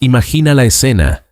Imagina la escena.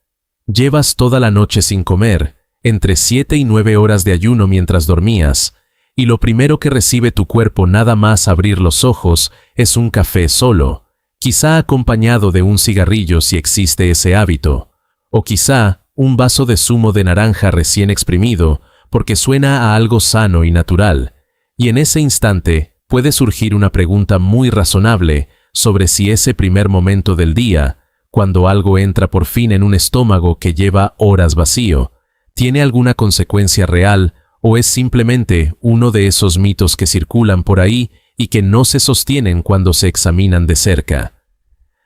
Llevas toda la noche sin comer, entre 7 y 9 horas de ayuno mientras dormías, y lo primero que recibe tu cuerpo nada más abrir los ojos es un café solo, quizá acompañado de un cigarrillo si existe ese hábito, o quizá un vaso de zumo de naranja recién exprimido, porque suena a algo sano y natural, y en ese instante puede surgir una pregunta muy razonable sobre si ese primer momento del día, cuando algo entra por fin en un estómago que lleva horas vacío, tiene alguna consecuencia real o es simplemente uno de esos mitos que circulan por ahí y que no se sostienen cuando se examinan de cerca.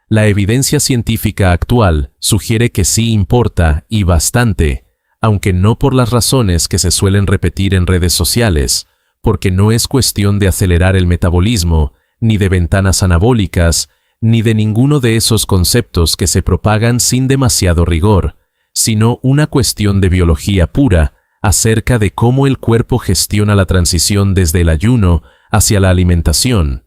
La evidencia científica actual sugiere que sí importa y bastante, aunque no por las razones que se suelen repetir en redes sociales, porque no es cuestión de acelerar el metabolismo, ni de ventanas anabólicas, ni de ninguno de esos conceptos que se propagan sin demasiado rigor, sino una cuestión de biología pura acerca de cómo el cuerpo gestiona la transición desde el ayuno hacia la alimentación,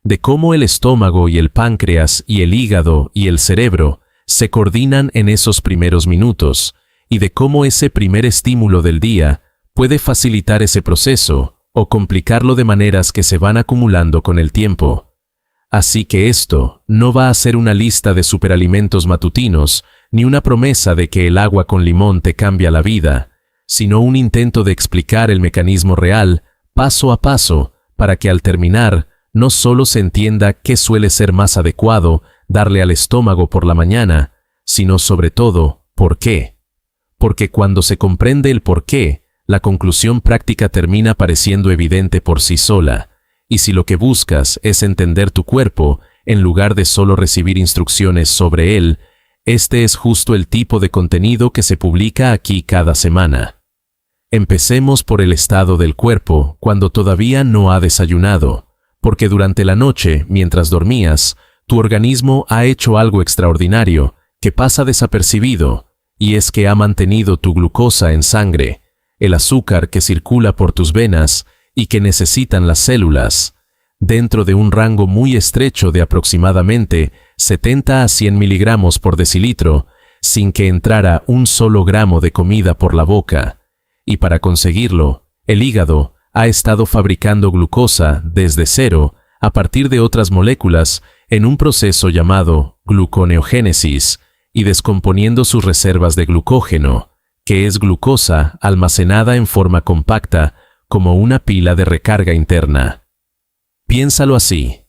de cómo el estómago y el páncreas y el hígado y el cerebro se coordinan en esos primeros minutos, y de cómo ese primer estímulo del día puede facilitar ese proceso o complicarlo de maneras que se van acumulando con el tiempo. Así que esto no va a ser una lista de superalimentos matutinos, ni una promesa de que el agua con limón te cambia la vida, sino un intento de explicar el mecanismo real, paso a paso, para que al terminar, no solo se entienda qué suele ser más adecuado darle al estómago por la mañana, sino sobre todo, ¿por qué? Porque cuando se comprende el por qué, la conclusión práctica termina pareciendo evidente por sí sola, y si lo que buscas es entender tu cuerpo, en lugar de solo recibir instrucciones sobre él, este es justo el tipo de contenido que se publica aquí cada semana. Empecemos por el estado del cuerpo cuando todavía no ha desayunado, porque durante la noche, mientras dormías, tu organismo ha hecho algo extraordinario que pasa desapercibido, y es que ha mantenido tu glucosa en sangre, el azúcar que circula por tus venas y que necesitan las células, dentro de un rango muy estrecho de aproximadamente 70 a 100 miligramos por decilitro, sin que entrara un solo gramo de comida por la boca. Y para conseguirlo, el hígado ha estado fabricando glucosa desde cero a partir de otras moléculas en un proceso llamado gluconeogénesis y descomponiendo sus reservas de glucógeno, que es glucosa almacenada en forma compacta como una pila de recarga interna. Piénsalo así.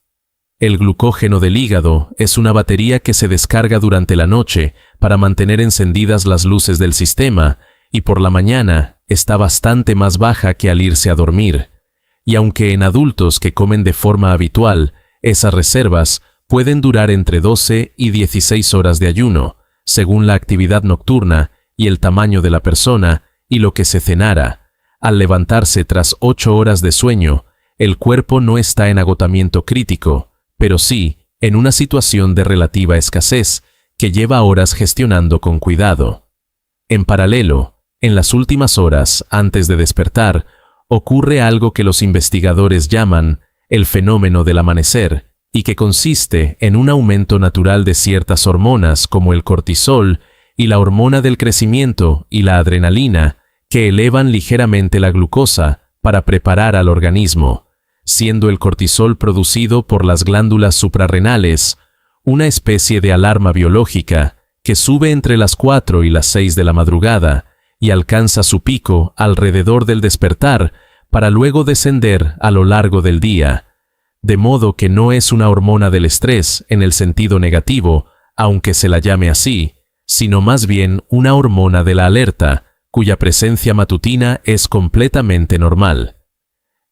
El glucógeno del hígado es una batería que se descarga durante la noche para mantener encendidas las luces del sistema y por la mañana está bastante más baja que al irse a dormir. Y aunque en adultos que comen de forma habitual, esas reservas pueden durar entre 12 y 16 horas de ayuno, según la actividad nocturna y el tamaño de la persona y lo que se cenara. Al levantarse tras 8 horas de sueño, el cuerpo no está en agotamiento crítico, pero sí en una situación de relativa escasez que lleva horas gestionando con cuidado. En paralelo, en las últimas horas antes de despertar, ocurre algo que los investigadores llaman el fenómeno del amanecer y que consiste en un aumento natural de ciertas hormonas como el cortisol y la hormona del crecimiento y la adrenalina que elevan ligeramente la glucosa para preparar al organismo, siendo el cortisol producido por las glándulas suprarrenales, una especie de alarma biológica que sube entre las 4 y las 6 de la madrugada y alcanza su pico alrededor del despertar para luego descender a lo largo del día, de modo que no es una hormona del estrés en el sentido negativo, aunque se la llame así, sino más bien una hormona de la alerta, cuya presencia matutina es completamente normal.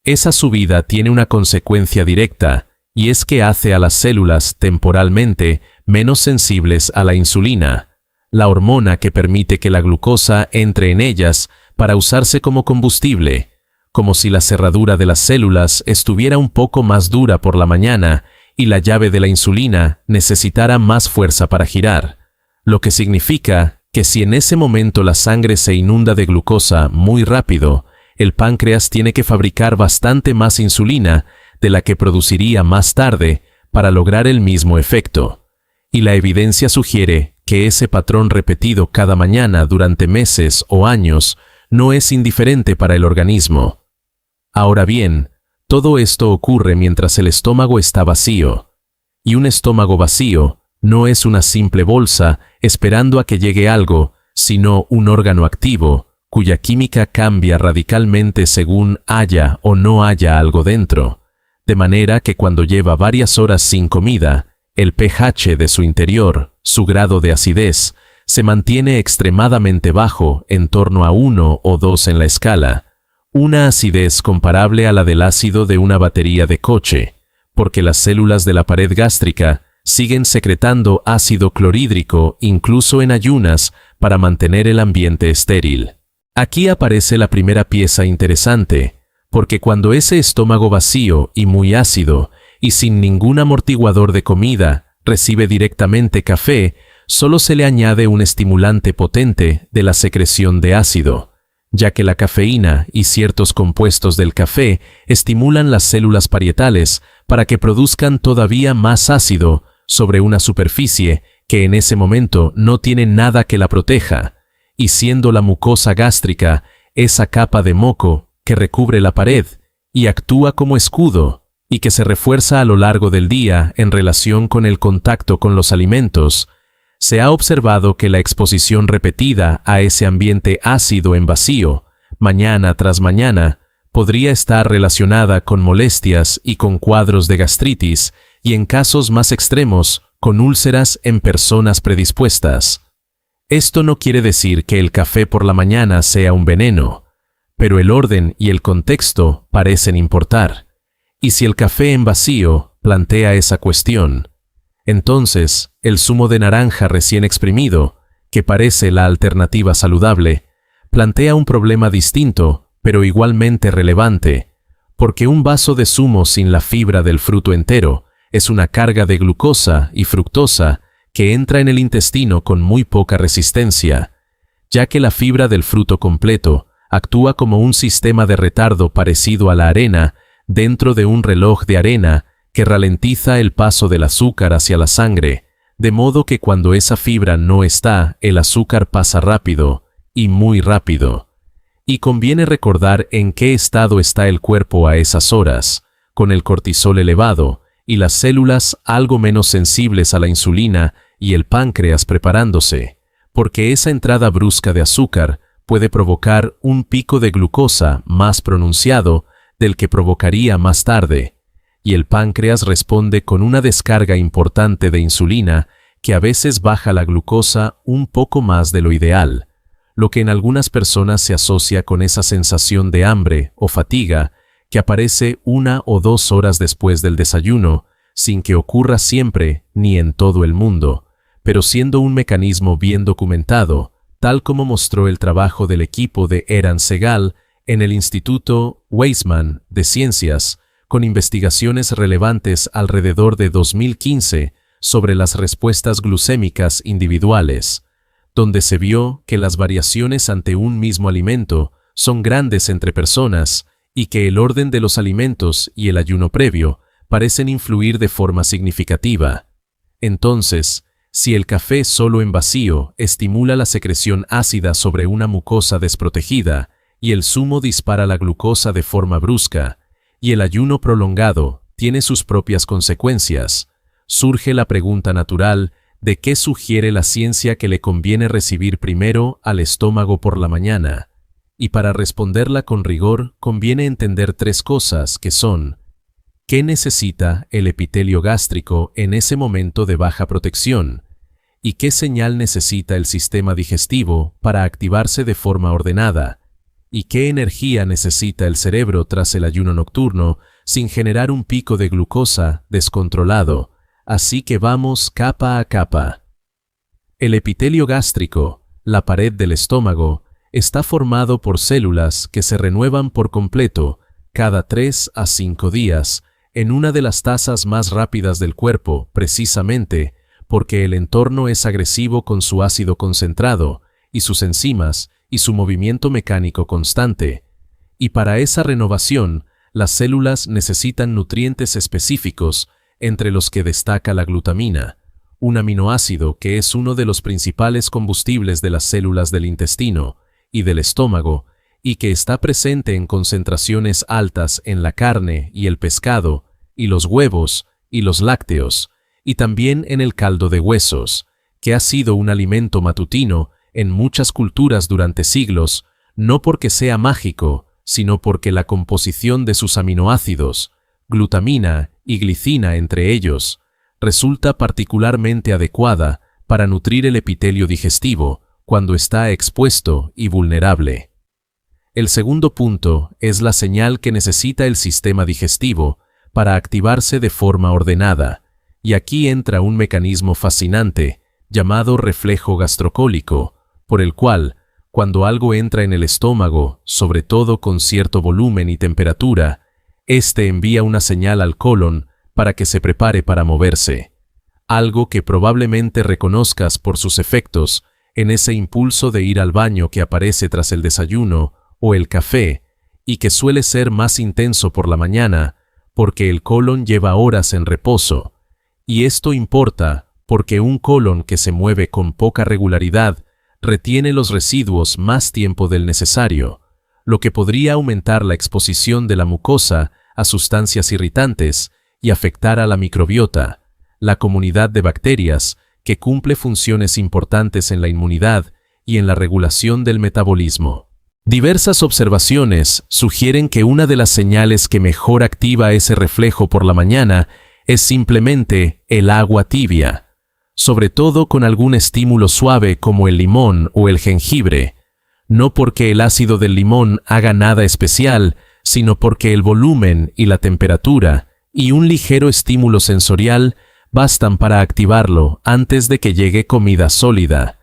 Esa subida tiene una consecuencia directa, y es que hace a las células temporalmente menos sensibles a la insulina, la hormona que permite que la glucosa entre en ellas para usarse como combustible, como si la cerradura de las células estuviera un poco más dura por la mañana y la llave de la insulina necesitara más fuerza para girar, lo que significa que si en ese momento la sangre se inunda de glucosa muy rápido, el páncreas tiene que fabricar bastante más insulina de la que produciría más tarde para lograr el mismo efecto. Y la evidencia sugiere que ese patrón repetido cada mañana durante meses o años no es indiferente para el organismo. Ahora bien, todo esto ocurre mientras el estómago está vacío. Y un estómago vacío no es una simple bolsa esperando a que llegue algo, sino un órgano activo, cuya química cambia radicalmente según haya o no haya algo dentro, de manera que cuando lleva varias horas sin comida, el pH de su interior, su grado de acidez, se mantiene extremadamente bajo, en torno a 1 o 2 en la escala, una acidez comparable a la del ácido de una batería de coche, porque las células de la pared gástrica siguen secretando ácido clorhídrico incluso en ayunas para mantener el ambiente estéril. Aquí aparece la primera pieza interesante, porque cuando ese estómago vacío y muy ácido, y sin ningún amortiguador de comida, recibe directamente café, solo se le añade un estimulante potente de la secreción de ácido, ya que la cafeína y ciertos compuestos del café estimulan las células parietales para que produzcan todavía más ácido sobre una superficie que en ese momento no tiene nada que la proteja, y siendo la mucosa gástrica esa capa de moco que recubre la pared y actúa como escudo y que se refuerza a lo largo del día en relación con el contacto con los alimentos, se ha observado que la exposición repetida a ese ambiente ácido en vacío, mañana tras mañana, podría estar relacionada con molestias y con cuadros de gastritis y en casos más extremos con úlceras en personas predispuestas. Esto no quiere decir que el café por la mañana sea un veneno, pero el orden y el contexto parecen importar. Y si el café en vacío plantea esa cuestión, entonces el zumo de naranja recién exprimido, que parece la alternativa saludable, plantea un problema distinto, pero igualmente relevante, porque un vaso de zumo sin la fibra del fruto entero es una carga de glucosa y fructosa que entra en el intestino con muy poca resistencia, ya que la fibra del fruto completo actúa como un sistema de retardo parecido a la arena dentro de un reloj de arena que ralentiza el paso del azúcar hacia la sangre, de modo que cuando esa fibra no está, el azúcar pasa rápido, y muy rápido. Y conviene recordar en qué estado está el cuerpo a esas horas, con el cortisol elevado, y las células algo menos sensibles a la insulina y el páncreas preparándose, porque esa entrada brusca de azúcar puede provocar un pico de glucosa más pronunciado del que provocaría más tarde, y el páncreas responde con una descarga importante de insulina que a veces baja la glucosa un poco más de lo ideal, lo que en algunas personas se asocia con esa sensación de hambre o fatiga que aparece 1 o 2 horas después del desayuno, sin que ocurra siempre ni en todo el mundo, pero siendo un mecanismo bien documentado, tal como mostró el trabajo del equipo de Eran Segal en el Instituto Weizmann de Ciencias, con investigaciones relevantes alrededor de 2015 sobre las respuestas glucémicas individuales, donde se vio que las variaciones ante un mismo alimento son grandes entre personas y que el orden de los alimentos y el ayuno previo parecen influir de forma significativa. Entonces, si el café solo en vacío estimula la secreción ácida sobre una mucosa desprotegida y el zumo dispara la glucosa de forma brusca, y el ayuno prolongado tiene sus propias consecuencias, surge la pregunta natural de qué sugiere la ciencia que le conviene recibir primero al estómago por la mañana. Y para responderla con rigor conviene entender 3 cosas que son: ¿qué necesita el epitelio gástrico en ese momento de baja protección? ¿Y qué señal necesita el sistema digestivo para activarse de forma ordenada? ¿Y qué energía necesita el cerebro tras el ayuno nocturno sin generar un pico de glucosa descontrolado? Así que vamos capa a capa. El epitelio gástrico, la pared del estómago, está formado por células que se renuevan por completo cada 3 a 5 días en una de las tasas más rápidas del cuerpo, precisamente porque el entorno es agresivo con su ácido concentrado y sus enzimas y su movimiento mecánico constante, y para esa renovación las células necesitan nutrientes específicos entre los que destaca la glutamina, un aminoácido que es uno de los principales combustibles de las células del intestino y del estómago, y que está presente en concentraciones altas en la carne y el pescado, y los huevos, y los lácteos, y también en el caldo de huesos, que ha sido un alimento matutino en muchas culturas durante siglos, no porque sea mágico, sino porque la composición de sus aminoácidos, glutamina y glicina entre ellos, resulta particularmente adecuada para nutrir el epitelio digestivo cuando está expuesto y vulnerable. El segundo punto es la señal que necesita el sistema digestivo para activarse de forma ordenada, y aquí entra un mecanismo fascinante llamado reflejo gastrocólico, por el cual, cuando algo entra en el estómago, sobre todo con cierto volumen y temperatura, éste envía una señal al colon para que se prepare para moverse, algo que probablemente reconozcas por sus efectos en ese impulso de ir al baño que aparece tras el desayuno o el café, y que suele ser más intenso por la mañana porque el colon lleva horas en reposo, y esto importa porque un colon que se mueve con poca regularidad retiene los residuos más tiempo del necesario, lo que podría aumentar la exposición de la mucosa a sustancias irritantes y afectar a la microbiota, la comunidad de bacterias que cumple funciones importantes en la inmunidad y en la regulación del metabolismo. Diversas observaciones sugieren que una de las señales que mejor activa ese reflejo por la mañana es simplemente el agua tibia, sobre todo con algún estímulo suave como el limón o el jengibre, no porque el ácido del limón haga nada especial, sino porque el volumen y la temperatura y un ligero estímulo sensorial bastan para activarlo antes de que llegue comida sólida.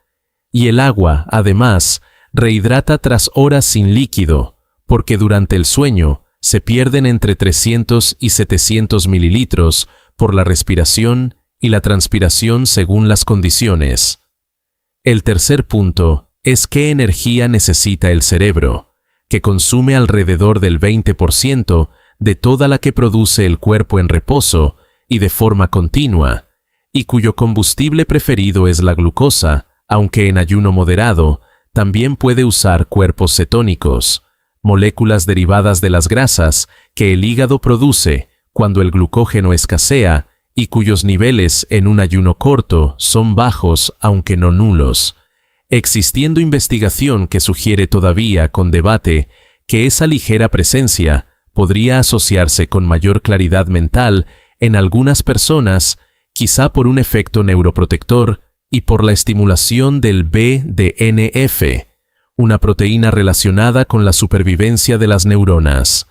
Y el agua, además, rehidrata tras horas sin líquido, porque durante el sueño se pierden entre 300 y 700 mililitros por la respiración y la transpiración según las condiciones. El tercer punto es qué energía necesita el cerebro, que consume alrededor del 20% de toda la que produce el cuerpo en reposo y de forma continua, y cuyo combustible preferido es la glucosa, aunque en ayuno moderado también puede usar cuerpos cetónicos, moléculas derivadas de las grasas que el hígado produce cuando el glucógeno escasea y cuyos niveles en un ayuno corto son bajos aunque no nulos, existiendo investigación que sugiere todavía con debate que esa ligera presencia podría asociarse con mayor claridad mental en algunas personas, quizá por un efecto neuroprotector y por la estimulación del BDNF, una proteína relacionada con la supervivencia de las neuronas.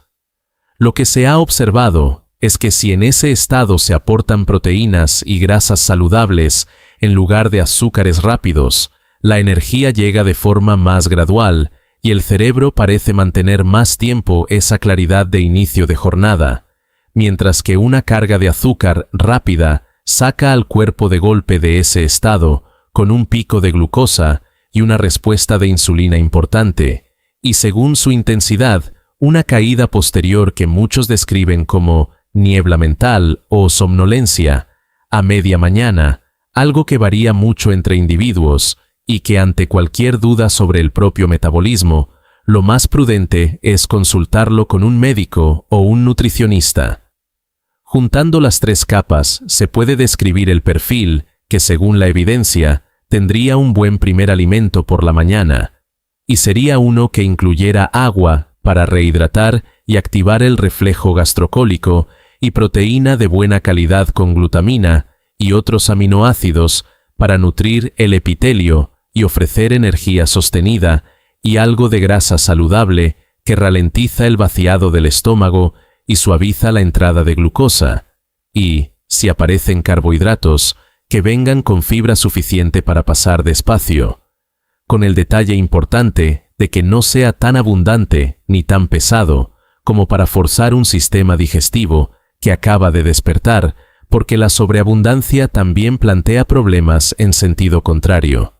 Lo que se ha observado es que si en ese estado se aportan proteínas y grasas saludables en lugar de azúcares rápidos, la energía llega de forma más gradual y el cerebro parece mantener más tiempo esa claridad de inicio de jornada, mientras que una carga de azúcar rápida saca al cuerpo de golpe de ese estado con un pico de glucosa y una respuesta de insulina importante, y según su intensidad, una caída posterior que muchos describen como niebla mental o somnolencia a media mañana, algo que varía mucho entre individuos y que ante cualquier duda sobre el propio metabolismo, lo más prudente es consultarlo con un médico o un nutricionista. Juntando las tres capas, se puede describir el perfil que, según la evidencia, tendría un buen primer alimento por la mañana, y sería uno que incluyera agua para rehidratar y activar el reflejo gastrocólico y proteína de buena calidad con glutamina y otros aminoácidos para nutrir el epitelio y ofrecer energía sostenida y algo de grasa saludable que ralentiza el vaciado del estómago y suaviza la entrada de glucosa, y, si aparecen carbohidratos, que vengan con fibra suficiente para pasar despacio, con el detalle importante de que no sea tan abundante ni tan pesado como para forzar un sistema digestivo que acaba de despertar, porque la sobreabundancia también plantea problemas en sentido contrario.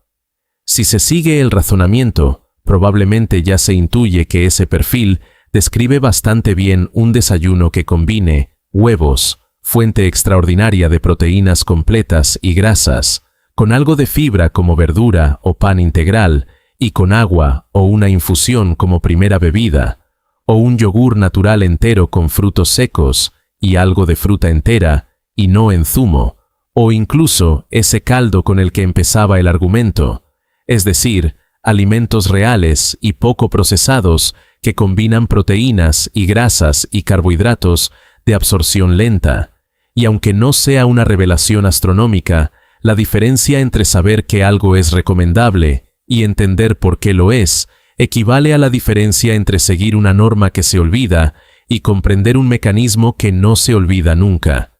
Si se sigue el razonamiento, probablemente ya se intuye que ese perfil describe bastante bien un desayuno que combine huevos, fuente extraordinaria de proteínas completas y grasas, con algo de fibra como verdura o pan integral, y con agua o una infusión como primera bebida, o un yogur natural entero con frutos secos y algo de fruta entera y no en zumo, o incluso ese caldo con el que empezaba el argumento, es decir, alimentos reales y poco procesados que combinan proteínas y grasas y carbohidratos de absorción lenta. Y aunque no sea una revelación astronómica, la diferencia entre saber que algo es recomendable y entender por qué lo es, equivale a la diferencia entre seguir una norma que se olvida y comprender un mecanismo que no se olvida nunca.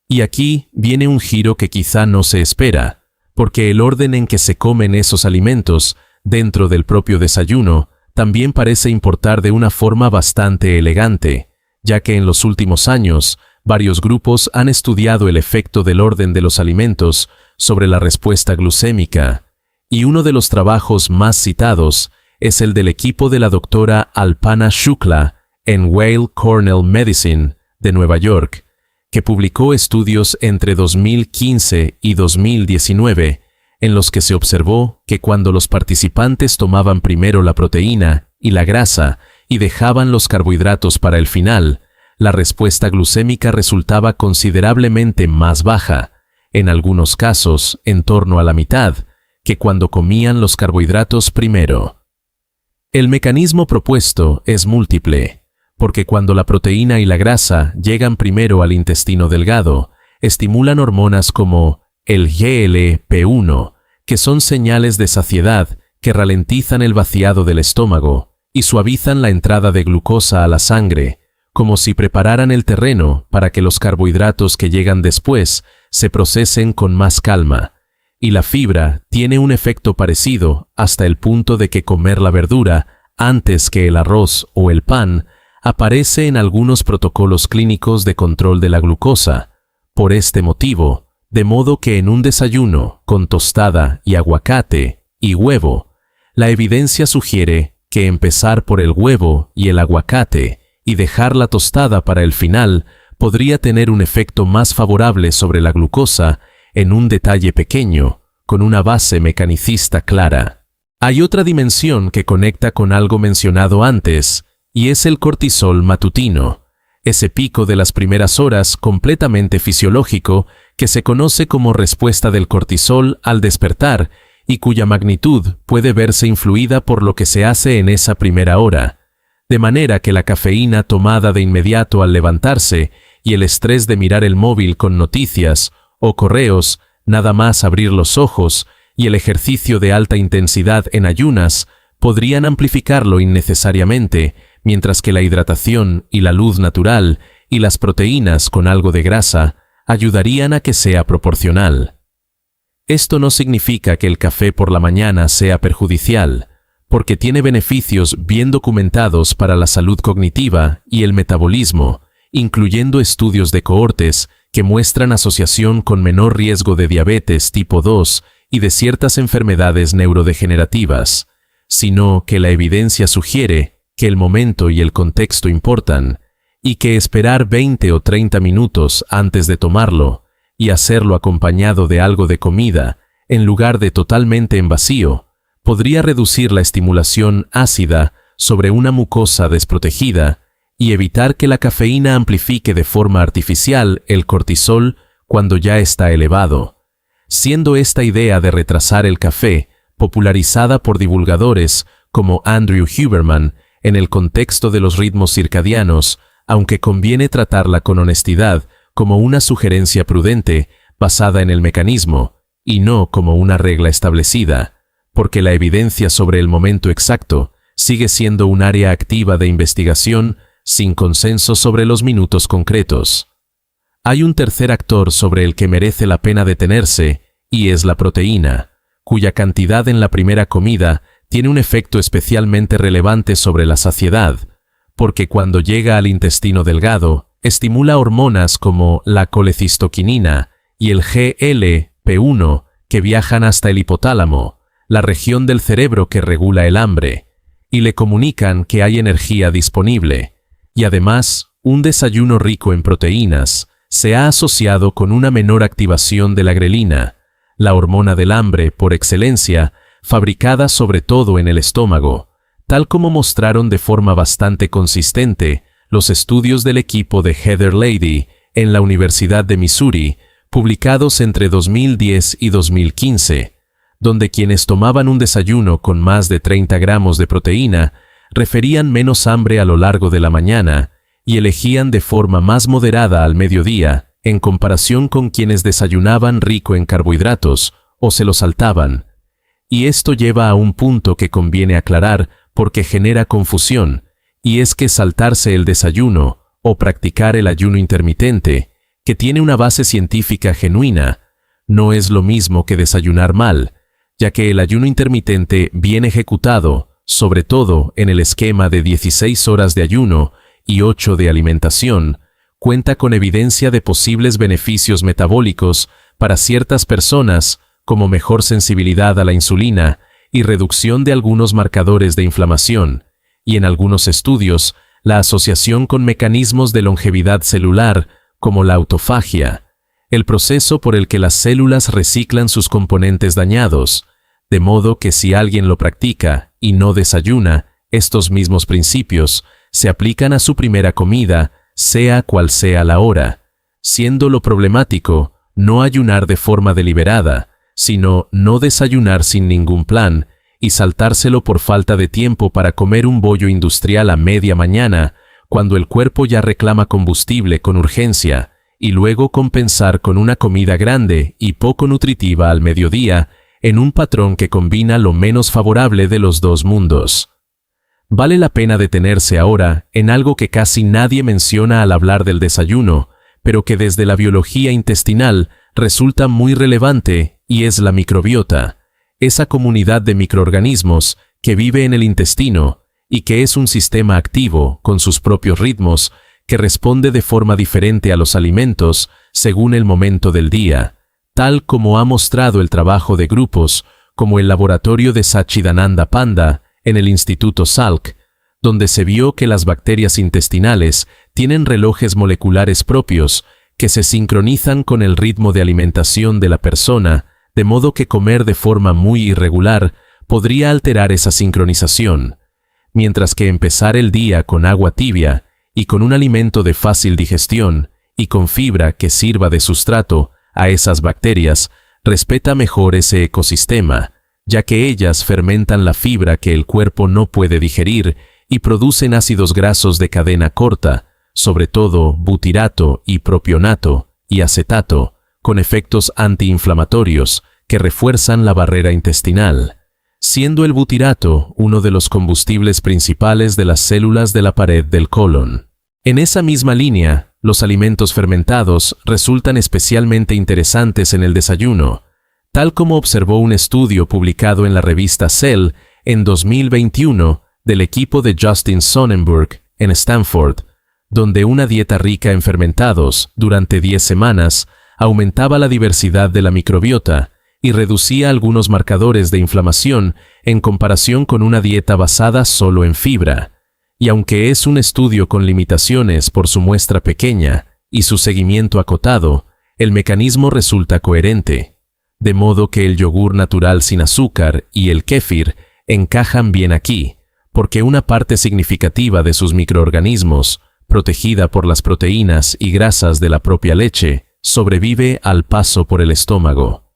Y aquí viene un giro que quizá no se espera, porque el orden en que se comen esos alimentos dentro del propio desayuno también parece importar de una forma bastante elegante, ya que en los últimos años varios grupos han estudiado el efecto del orden de los alimentos sobre la respuesta glucémica, y uno de los trabajos más citados es el del equipo de la doctora Alpana Shukla en Weill Cornell Medicine de Nueva York, que publicó estudios entre 2015 y 2019, en los que se observó que cuando los participantes tomaban primero la proteína y la grasa y dejaban los carbohidratos para el final, la respuesta glucémica resultaba considerablemente más baja, en algunos casos en torno a la mitad, que cuando comían los carbohidratos primero. El mecanismo propuesto es múltiple, porque cuando la proteína y la grasa llegan primero al intestino delgado, estimulan hormonas como el GLP-1, que son señales de saciedad que ralentizan el vaciado del estómago y suavizan la entrada de glucosa a la sangre, como si prepararan el terreno para que los carbohidratos que llegan después se procesen con más calma. Y la fibra tiene un efecto parecido hasta el punto de que comer la verdura antes que el arroz o el pan aparece en algunos protocolos clínicos de control de la glucosa. Por este motivo, de modo que en un desayuno con tostada y aguacate y huevo, la evidencia sugiere que empezar por el huevo y el aguacate y dejar la tostada para el final podría tener un efecto más favorable sobre la glucosa en un detalle pequeño, con una base mecanicista clara. Hay otra dimensión que conecta con algo mencionado antes, y es el cortisol matutino, ese pico de las primeras horas completamente fisiológico que se conoce como respuesta del cortisol al despertar y cuya magnitud puede verse influida por lo que se hace en esa primera hora, de manera que la cafeína tomada de inmediato al levantarse y el estrés de mirar el móvil con noticias o correos nada más abrir los ojos y el ejercicio de alta intensidad en ayunas podrían amplificarlo innecesariamente, mientras que la hidratación y la luz natural y las proteínas con algo de grasa ayudarían a que sea proporcional. Esto no significa que el café por la mañana sea perjudicial, porque tiene beneficios bien documentados para la salud cognitiva y el metabolismo, incluyendo estudios de cohortes que muestran asociación con menor riesgo de diabetes tipo 2 y de ciertas enfermedades neurodegenerativas, sino que la evidencia sugiere que el momento y el contexto importan, y que esperar 20 o 30 minutos antes de tomarlo y hacerlo acompañado de algo de comida, en lugar de totalmente en vacío, podría reducir la estimulación ácida sobre una mucosa desprotegida y evitar que la cafeína amplifique de forma artificial el cortisol cuando ya está elevado, siendo esta idea de retrasar el café popularizada por divulgadores como Andrew Huberman en el contexto de los ritmos circadianos, aunque conviene tratarla con honestidad como una sugerencia prudente basada en el mecanismo y no como una regla establecida, porque la evidencia sobre el momento exacto sigue siendo un área activa de investigación sin consenso sobre los minutos concretos. Hay un tercer actor sobre el que merece la pena detenerse, y es la proteína, cuya cantidad en la primera comida tiene un efecto especialmente relevante sobre la saciedad, porque cuando llega al intestino delgado, estimula hormonas como la colecistoquinina y el GLP-1 que viajan hasta el hipotálamo, la región del cerebro que regula el hambre, y le comunican que hay energía disponible. Y además, un desayuno rico en proteínas se ha asociado con una menor activación de la grelina, la hormona del hambre por excelencia, fabricada sobre todo en el estómago, tal como mostraron de forma bastante consistente los estudios del equipo de Heather Leidy en la Universidad de Missouri, publicados entre 2010 y 2015, donde quienes tomaban un desayuno con más de 30 gramos de proteína referían menos hambre a lo largo de la mañana y elegían de forma más moderada al mediodía en comparación con quienes desayunaban rico en carbohidratos o se lo saltaban. Y esto lleva a un punto que conviene aclarar porque genera confusión, y es que saltarse el desayuno o practicar el ayuno intermitente, que tiene una base científica genuina, no es lo mismo que desayunar mal, ya que el ayuno intermitente bien ejecutado, sobre todo en el esquema de 16 horas de ayuno y 8 de alimentación, cuenta con evidencia de posibles beneficios metabólicos para ciertas personas, como mejor sensibilidad a la insulina y reducción de algunos marcadores de inflamación, y en algunos estudios, la asociación con mecanismos de longevidad celular, como la autofagia, el proceso por el que las células reciclan sus componentes dañados, de modo que si alguien lo practica y no desayuna, estos mismos principios se aplican a su primera comida, sea cual sea la hora, siendo lo problemático no ayunar de forma deliberada, sino no desayunar sin ningún plan y saltárselo por falta de tiempo para comer un bollo industrial a media mañana, cuando el cuerpo ya reclama combustible con urgencia, y luego compensar con una comida grande y poco nutritiva al mediodía, en un patrón que combina lo menos favorable de los dos mundos. Vale la pena detenerse ahora en algo que casi nadie menciona al hablar del desayuno, pero que desde la biología intestinal resulta muy relevante, y es la microbiota, esa comunidad de microorganismos que vive en el intestino y que es un sistema activo con sus propios ritmos que responde de forma diferente a los alimentos según el momento del día, tal como ha mostrado el trabajo de grupos como el laboratorio de Sachidananda Panda en el Instituto Salk, donde se vio que las bacterias intestinales tienen relojes moleculares propios que se sincronizan con el ritmo de alimentación de la persona, de modo que comer de forma muy irregular podría alterar esa sincronización, mientras que empezar el día con agua tibia y con un alimento de fácil digestión y con fibra que sirva de sustrato a esas bacterias respeta mejor ese ecosistema, ya que ellas fermentan la fibra que el cuerpo no puede digerir y producen ácidos grasos de cadena corta, sobre todo butirato y propionato y acetato, con efectos antiinflamatorios que refuerzan la barrera intestinal, siendo el butirato uno de los combustibles principales de las células de la pared del colon. En esa misma línea, los alimentos fermentados resultan especialmente interesantes en el desayuno, tal como observó un estudio publicado en la revista Cell en 2021 del equipo de Justin Sonnenberg en Stanford, donde una dieta rica en fermentados durante 10 semanas aumentaba la diversidad de la microbiota y reducía algunos marcadores de inflamación en comparación con una dieta basada solo en fibra. Y aunque es un estudio con limitaciones por su muestra pequeña y su seguimiento acotado, el mecanismo resulta coherente, de modo que el yogur natural sin azúcar y el kéfir encajan bien aquí, porque una parte significativa de sus microorganismos, protegida por las proteínas y grasas de la propia leche, sobrevive al paso por el estómago.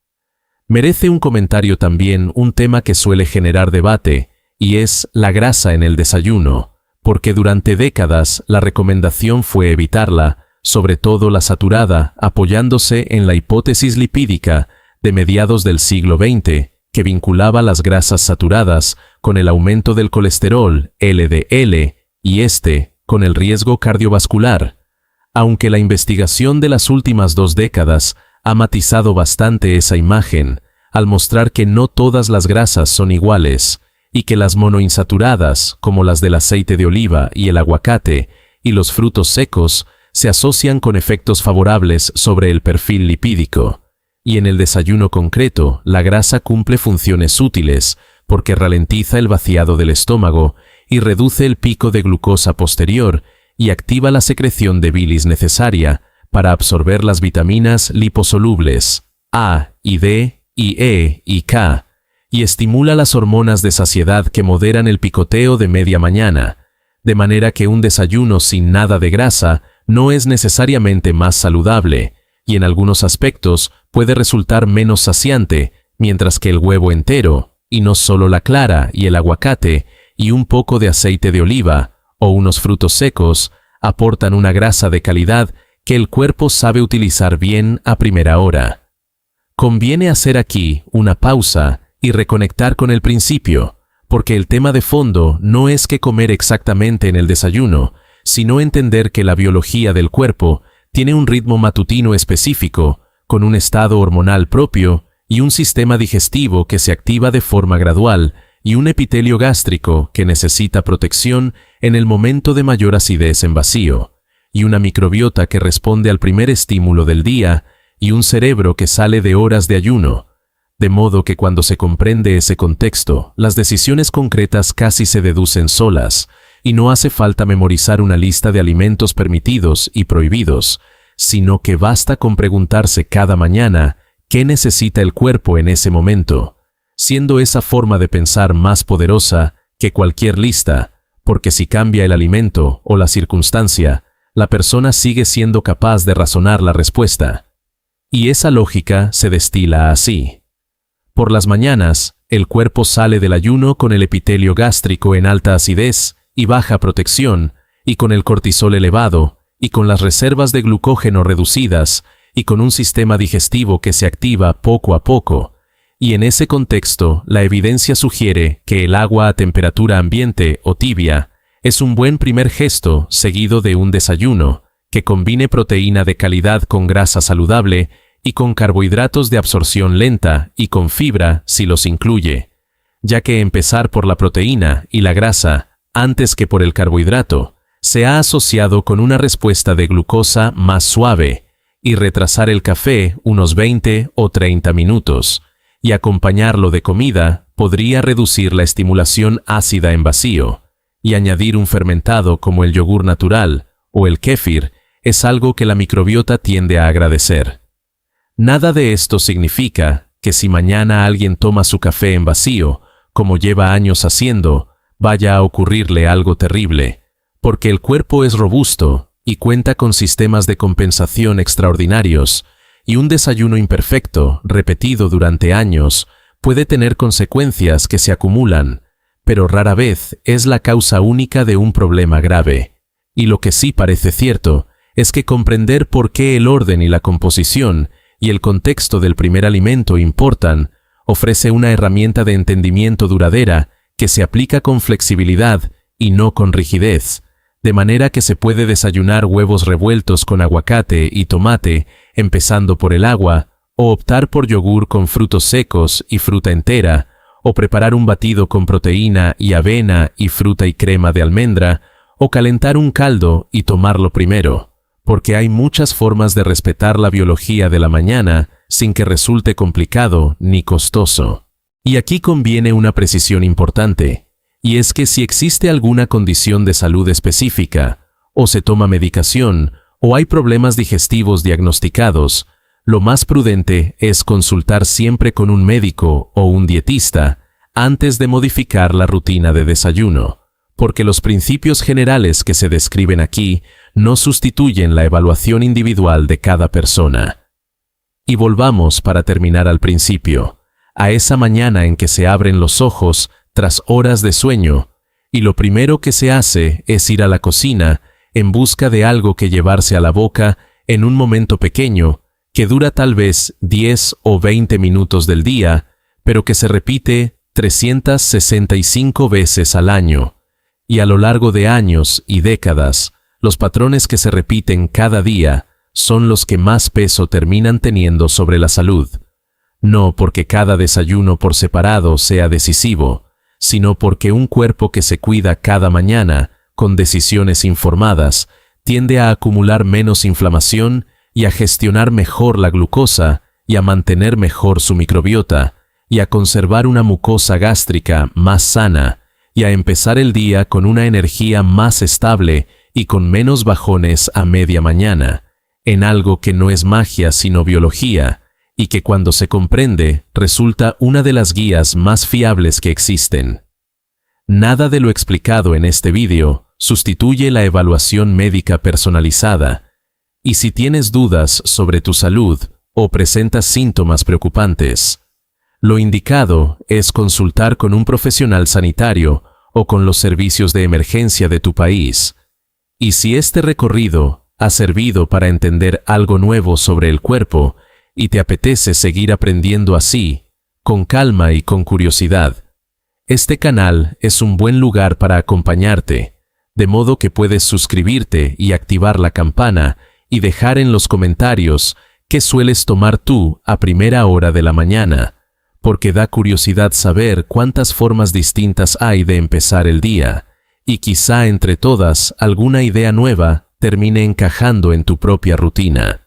Merece un comentario también un tema que suele generar debate, y es la grasa en el desayuno, porque durante décadas la recomendación fue evitarla, sobre todo la saturada, apoyándose en la hipótesis lipídica de mediados del siglo XX, que vinculaba las grasas saturadas con el aumento del colesterol, LDL, y con el riesgo cardiovascular, aunque la investigación de las últimas 2 décadas ha matizado bastante esa imagen, al mostrar que no todas las grasas son iguales, y que las monoinsaturadas, como las del aceite de oliva y el aguacate, y los frutos secos, se asocian con efectos favorables sobre el perfil lipídico. Y en el desayuno concreto, la grasa cumple funciones útiles, porque ralentiza el vaciado del estómago y reduce el pico de glucosa posterior, y activa la secreción de bilis necesaria para absorber las vitaminas liposolubles A y D y E y K, y estimula las hormonas de saciedad que moderan el picoteo de media mañana, de manera que un desayuno sin nada de grasa no es necesariamente más saludable, y en algunos aspectos puede resultar menos saciante, mientras que el huevo entero, y no solo la clara y el aguacate, y un poco de aceite de oliva, o unos frutos secos, aportan una grasa de calidad que el cuerpo sabe utilizar bien a primera hora. Conviene hacer aquí una pausa y reconectar con el principio, porque el tema de fondo no es qué comer exactamente en el desayuno, sino entender que la biología del cuerpo tiene un ritmo matutino específico, con un estado hormonal propio y un sistema digestivo que se activa de forma gradual y un epitelio gástrico que necesita protección en el momento de mayor acidez en vacío, y una microbiota que responde al primer estímulo del día y un cerebro que sale de horas de ayuno, de modo que cuando se comprende ese contexto, las decisiones concretas casi se deducen solas, y no hace falta memorizar una lista de alimentos permitidos y prohibidos, sino que basta con preguntarse cada mañana qué necesita el cuerpo en ese momento, siendo esa forma de pensar más poderosa que cualquier lista, porque si cambia el alimento o la circunstancia, la persona sigue siendo capaz de razonar la respuesta. Y esa lógica se destila así. Por las mañanas, el cuerpo sale del ayuno con el epitelio gástrico en alta acidez y baja protección, y con el cortisol elevado, y con las reservas de glucógeno reducidas, y con un sistema digestivo que se activa poco a poco. Y en ese contexto, la evidencia sugiere que el agua a temperatura ambiente o tibia es un buen primer gesto seguido de un desayuno que combine proteína de calidad con grasa saludable y con carbohidratos de absorción lenta y con fibra si los incluye, ya que empezar por la proteína y la grasa antes que por el carbohidrato se ha asociado con una respuesta de glucosa más suave, y retrasar el café unos 20 o 30 minutos, y acompañarlo de comida podría reducir la estimulación ácida en vacío, y añadir un fermentado como el yogur natural o el kéfir es algo que la microbiota tiende a agradecer. Nada de esto significa que si mañana alguien toma su café en vacío, como lleva años haciendo, vaya a ocurrirle algo terrible, porque el cuerpo es robusto y cuenta con sistemas de compensación extraordinarios, y un desayuno imperfecto, repetido durante años, puede tener consecuencias que se acumulan, pero rara vez es la causa única de un problema grave. Y lo que sí parece cierto es que comprender por qué el orden y la composición y el contexto del primer alimento importan, ofrece una herramienta de entendimiento duradera que se aplica con flexibilidad y no con rigidez, de manera que se puede desayunar huevos revueltos con aguacate y tomate, empezando por el agua, o optar por yogur con frutos secos y fruta entera, o preparar un batido con proteína y avena y fruta y crema de almendra, o calentar un caldo y tomarlo primero, porque hay muchas formas de respetar la biología de la mañana sin que resulte complicado ni costoso. Y aquí conviene una precisión importante, y es que si existe alguna condición de salud específica, o se toma medicación, o hay problemas digestivos diagnosticados, lo más prudente es consultar siempre con un médico o un dietista antes de modificar la rutina de desayuno, porque los principios generales que se describen aquí no sustituyen la evaluación individual de cada persona. Y volvamos para terminar al principio, a esa mañana en que se abren los ojos tras horas de sueño, y lo primero que se hace es ir a la cocina en busca de algo que llevarse a la boca en un momento pequeño, que dura tal vez 10 o 20 minutos del día, pero que se repite 365 veces al año. Y a lo largo de años y décadas, los patrones que se repiten cada día son los que más peso terminan teniendo sobre la salud. No porque cada desayuno por separado sea decisivo, sino porque un cuerpo que se cuida cada mañana, con decisiones informadas, tiende a acumular menos inflamación y a gestionar mejor la glucosa y a mantener mejor su microbiota y a conservar una mucosa gástrica más sana y a empezar el día con una energía más estable y con menos bajones a media mañana. en algo que no es magia sino biología, y que cuando se comprende resulta una de las guías más fiables que existen. Nada de lo explicado en este vídeo sustituye la evaluación médica personalizada, y si tienes dudas sobre tu salud o presentas síntomas preocupantes, lo indicado es consultar con un profesional sanitario o con los servicios de emergencia de tu país. Y si este recorrido ha servido para entender algo nuevo sobre el cuerpo y te apetece seguir aprendiendo así, con calma y con curiosidad, este canal es un buen lugar para acompañarte, de modo que puedes suscribirte y activar la campana y dejar en los comentarios qué sueles tomar tú a primera hora de la mañana, porque da curiosidad saber cuántas formas distintas hay de empezar el día, y quizá entre todas alguna idea nueva termine encajando en tu propia rutina.